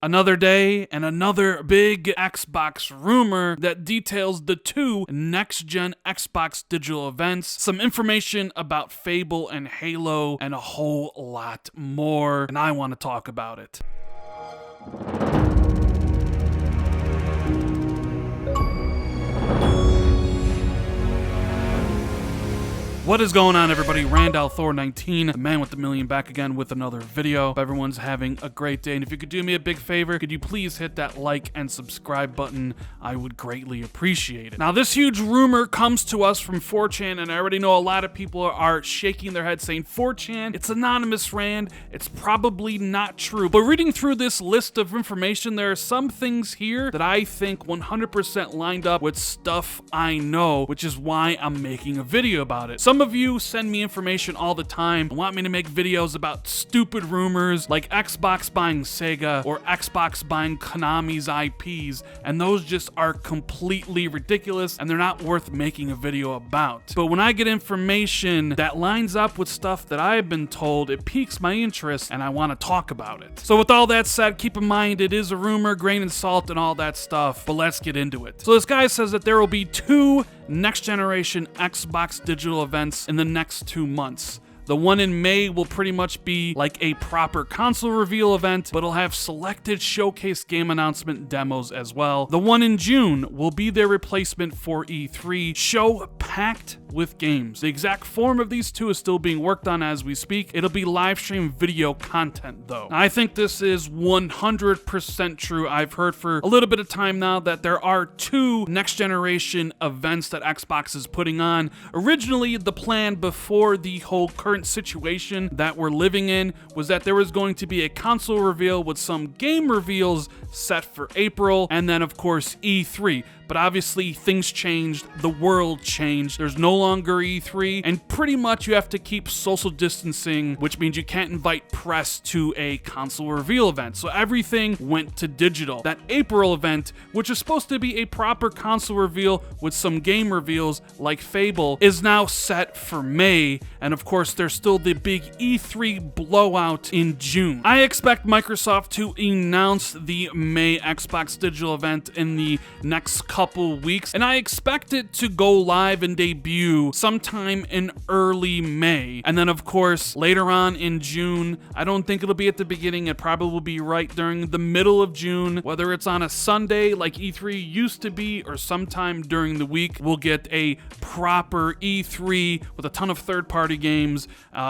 Another day and another big Xbox rumor that details the two next-gen Xbox digital events, some information about Fable and Halo, and a whole lot more, and I want to talk about it. What is going on, everybody? Randall Thor 19, the man with the million, back again with another video. Hope everyone's having a great day, and if you could do me a big favor, could you please hit that like and subscribe button? I would greatly appreciate it. Now, this huge rumor comes to us from 4chan, and I already know a lot of people are shaking their heads saying, 4chan, it's anonymous, Rand, it's probably not true. But reading through this list of information, there are some things here that I think 100% lined up with stuff I know, which is why I'm making a video about it. Some of you send me information all the time and want me to make videos about stupid rumors like Xbox buying Sega or Xbox buying Konami's IPs, and those just are completely ridiculous and they're not worth making a video about. But when I get information that lines up with stuff that I've been told, it piques my interest and I want to talk about it. So with all that said, keep in mind it is a rumor, grain of salt and all that stuff, but let's get into it. So this guy says that there will be two next generation Xbox digital events in the next 2 months. The one in May will pretty much be like a proper console reveal event, but it'll have selected showcase game announcement demos as well. The one in June will be their replacement for E3, show packed with games. The exact form of these two is still being worked on as we speak. It'll be live stream video content though. I think this is 100% true. I've heard for a little bit of time now that there are two next generation events that Xbox is putting on. Originally, the plan before the whole current situation that we're living in was that there was going to be a console reveal with some game reveals set for April, and then of course E3. But obviously things changed, the world changed, there's no longer E3, and pretty much you have to keep social distancing, which means you can't invite press to a console reveal event. So everything went to digital. That April event, which is supposed to be a proper console reveal with some game reveals like Fable, is now set for May, and of course there's still the big E3 blowout in June. I expect Microsoft to announce the May Xbox digital event in the next couple weeks, and I expect it to go live and debut sometime in early May. And then of course later on in June, I don't think it'll be at the beginning, it probably will be right during the middle of June, whether it's on a Sunday like E3 used to be or sometime during the week. We'll get a proper E3 with a ton of third-party games,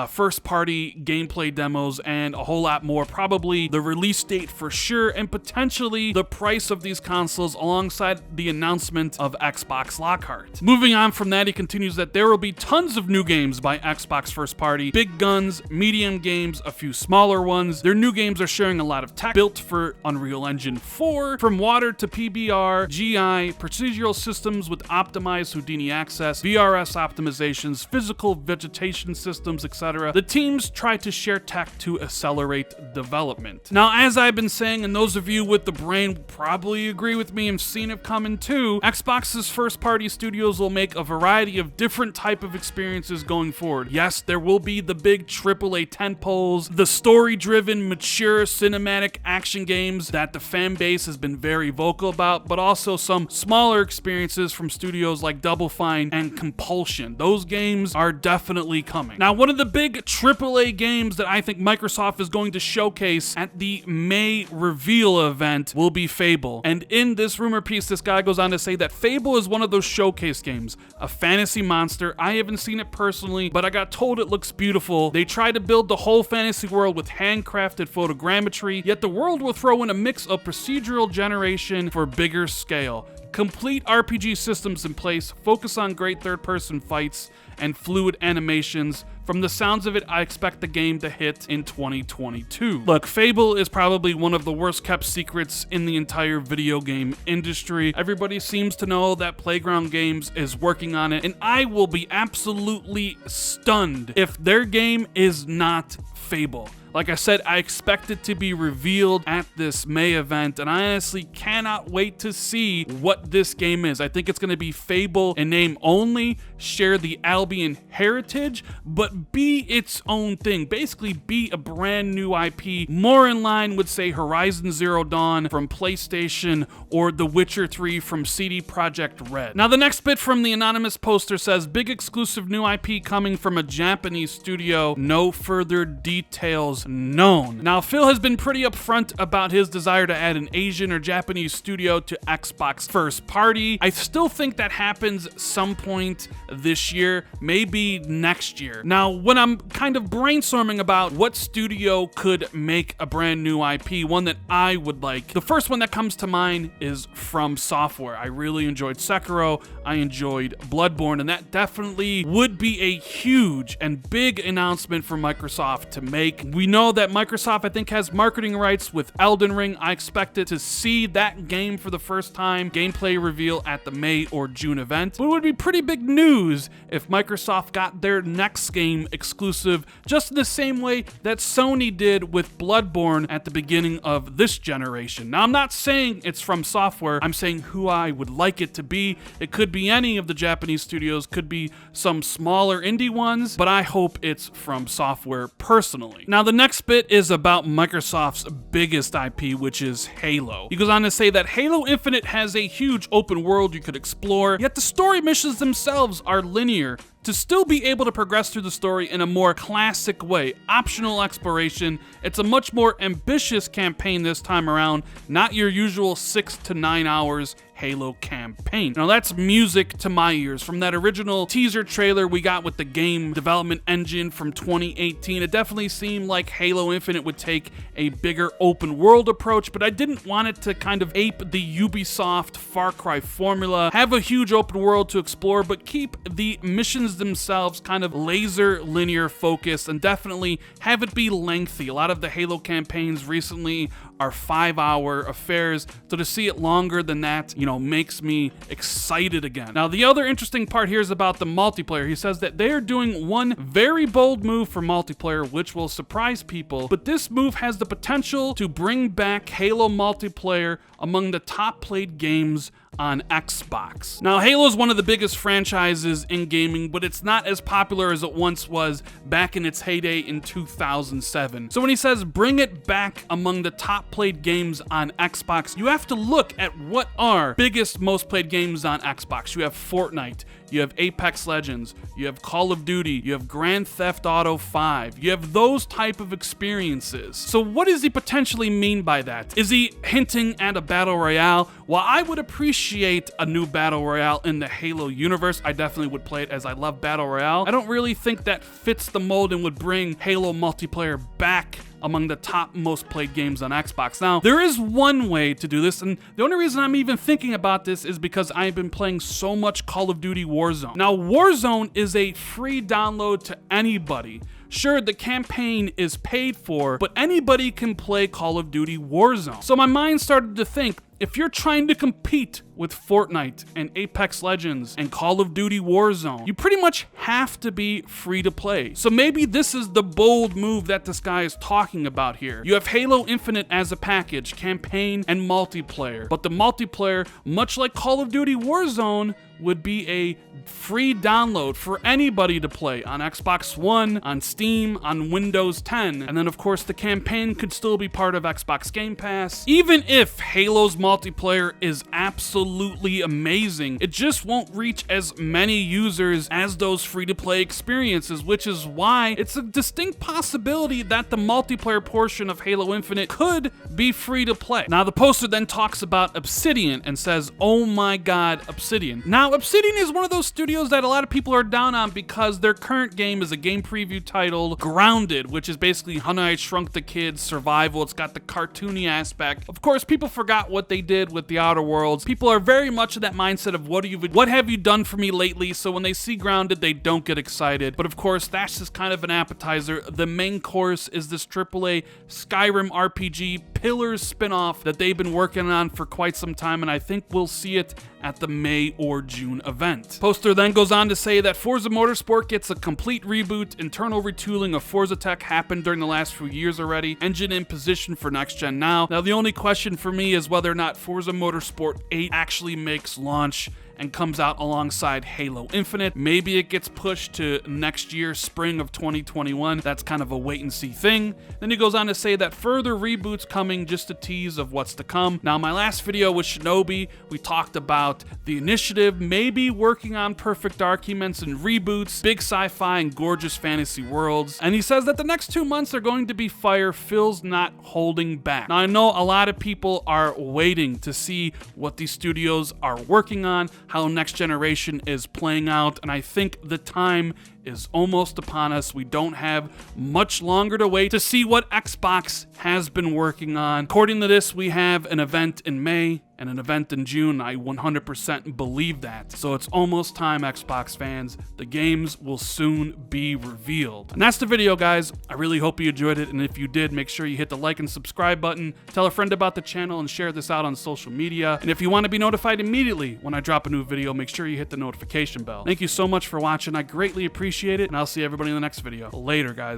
first-party gameplay demos, and a whole lot more. Probably the release date for sure, and potentially the price of these consoles alongside the announcement of Xbox Lockhart. Moving on from that, he continues that there will be tons of new games by Xbox first party, big guns, medium games, a few smaller ones. Their new games are sharing a lot of tech built for Unreal Engine 4, from water to PBR, GI, procedural systems with optimized Houdini access, VRS optimizations, physical vegetation systems, etc. The teams try to share tech to accelerate development. Now, as I've been saying, and those of you with the brain will probably agree with me and seen it coming too, Xbox's first-party studios will make a variety of different type of experiences going forward. Yes, there will be the big AAA tentpoles, the story-driven, mature, cinematic action games that the fan base has been very vocal about, but also some smaller experiences from studios like Double Fine and Compulsion. Those games are definitely coming. Now, one of the big AAA games that I think Microsoft is going to showcase at the May reveal event will be Fable. And in this rumor piece, this guy goes on to say that Fable is one of those showcase games, a fantasy monster. I haven't seen it personally, but I got told it looks beautiful. They try to build the whole fantasy world with handcrafted photogrammetry, yet the world will throw in a mix of procedural generation for bigger scale. Complete RPG systems in place, focus on great third-person fights, and fluid animations. From the sounds of it, I expect the game to hit in 2022. Look, Fable is probably one of the worst kept secrets in the entire video game industry. Everybody seems to know that Playground Games is working on it, and I will be absolutely stunned if their game is not Fable. Like I said, I expect it to be revealed at this May event, and I honestly cannot wait to see what this game is. I think it's going to be Fable in name only, share the Albion heritage, but be its own thing. Basically be a brand new IP, more in line with, say, Horizon Zero Dawn from PlayStation or The Witcher 3 from CD Projekt Red. Now, the next bit from the anonymous poster says, big exclusive new IP coming from a Japanese studio, no further details known. Now, Phil has been pretty upfront about his desire to add an Asian or Japanese studio to Xbox first party. I still think that happens some point this year, maybe next year. Now, when I'm kind of brainstorming about what studio could make a brand new IP, one that I would like, the first one that comes to mind is From Software. I really enjoyed Sekiro, I enjoyed Bloodborne, and that definitely would be a huge and big announcement for Microsoft to make. We know that Microsoft, I think, has marketing rights with Elden Ring. I expect it to see that game for the first time, gameplay reveal at the May or June event. But it would be pretty big news if Microsoft got their next game exclusive, just in the same way that Sony did with Bloodborne at the beginning of this generation. Now, I'm not saying it's From Software, I'm saying who I would like it to be. It could be any of the Japanese studios, could be some smaller indie ones, but I hope it's From Software personally. Now, the next bit is about Microsoft's biggest IP, which is Halo. He goes on to say that Halo Infinite has a huge open world you could explore, yet the story missions themselves are linear. To still be able to progress through the story in a more classic way, optional exploration, it's a much more ambitious campaign this time around, not your usual 6 to 9 hours Halo campaign. Now that's music to my ears. From that original teaser trailer we got with the game development engine from 2018, it definitely seemed like Halo Infinite would take a bigger open world approach, but I didn't want it to kind of ape the Ubisoft Far Cry formula, have a huge open world to explore, but keep the missions themselves kind of laser linear focused, and definitely have it be lengthy. A lot of the Halo campaigns recently are 5-hour affairs, so to see it longer than that, makes me excited again. Now, the other interesting part here is about the multiplayer. He says that they are doing one very bold move for multiplayer, which will surprise people, but this move has the potential to bring back Halo multiplayer among the top played games on Xbox. Now, Halo is one of the biggest franchises in gaming, but it's not as popular as it once was back in its heyday in 2007. So when he says bring it back among the top played games on Xbox, you have to look at what are biggest, most played games on Xbox. You have Fortnite, you have Apex Legends, you have Call of Duty, you have Grand Theft Auto 5, you have those type of experiences. So what does he potentially mean by that? Is he hinting at a battle royale? While I would appreciate a new battle royale in the Halo universe, I definitely would play it as I love battle royale. I don't really think that fits the mold and would bring Halo multiplayer back among the top most played games on Xbox. Now, there is one way to do this, and the only reason I'm even thinking about this is because I've been playing so much Call of Duty Warzone. Now, Warzone is a free download to anybody. Sure, the campaign is paid for, but anybody can play Call of Duty Warzone. So my mind started to think, if you're trying to compete with Fortnite and Apex Legends and Call of Duty Warzone, you pretty much have to be free to play. So maybe this is the bold move that this guy is talking about here. You have Halo Infinite as a package, campaign and multiplayer, but the multiplayer, much like Call of Duty Warzone, would be a free download for anybody to play on Xbox One, on Steam, on Windows 10. And then of course the campaign could still be part of Xbox Game Pass. Even if Halo's multiplayer is absolutely amazing, it just won't reach as many users as those free-to-play experiences, which is why it's a distinct possibility that the multiplayer portion of Halo Infinite could be free to play. Now, the poster then talks about Obsidian and says, oh my god, Obsidian. Now, Obsidian is one of those studios that a lot of people are down on because their current game is a game preview titled Grounded, which is basically Honey, I Shrunk the Kids survival. It's got the cartoony aspect. Of course, people forgot what they did with the Outer Worlds. People are are very much in that mindset of what have you done for me lately, so when they see Grounded, they don't get excited. But of course, that's just kind of an appetizer. The main course is this AAA Skyrim RPG Pillars spinoff that they've been working on for quite some time, and I think we'll see it at the May or June event. Poster then goes on to say that Forza Motorsport gets a complete reboot. Internal retooling of Forza tech happened during the last few years already. Engine in position for next gen now. Now the only question for me is whether or not Forza Motorsport 8 actually makes launch and comes out alongside Halo Infinite. Maybe it gets pushed to next year, spring of 2021. That's kind of a wait and see thing. Then he goes on to say that further reboots coming, just a tease of what's to come. Now, my last video with Shinobi, we talked about the initiative, maybe working on perfect arguments and reboots, big sci-fi and gorgeous fantasy worlds. And he says that the next 2 months are going to be fire. Phil's not holding back. Now, I know a lot of people are waiting to see what these studios are working on, how next generation is playing out, and I think the time is almost upon us. We don't have much longer to wait to see what Xbox has been working on. According to this, we have an event in May and an event in June. I 100% believe that. So it's almost time, Xbox fans. The games will soon be revealed. And that's the video, guys. I really hope you enjoyed it, and if you did, make sure you hit the like and subscribe button, tell a friend about the channel, and share this out on social media. And if you want to be notified immediately when I drop a new video, make sure you hit the notification bell. Thank you so much for watching. I greatly appreciate it, and I'll see everybody in the next video. Later, guys.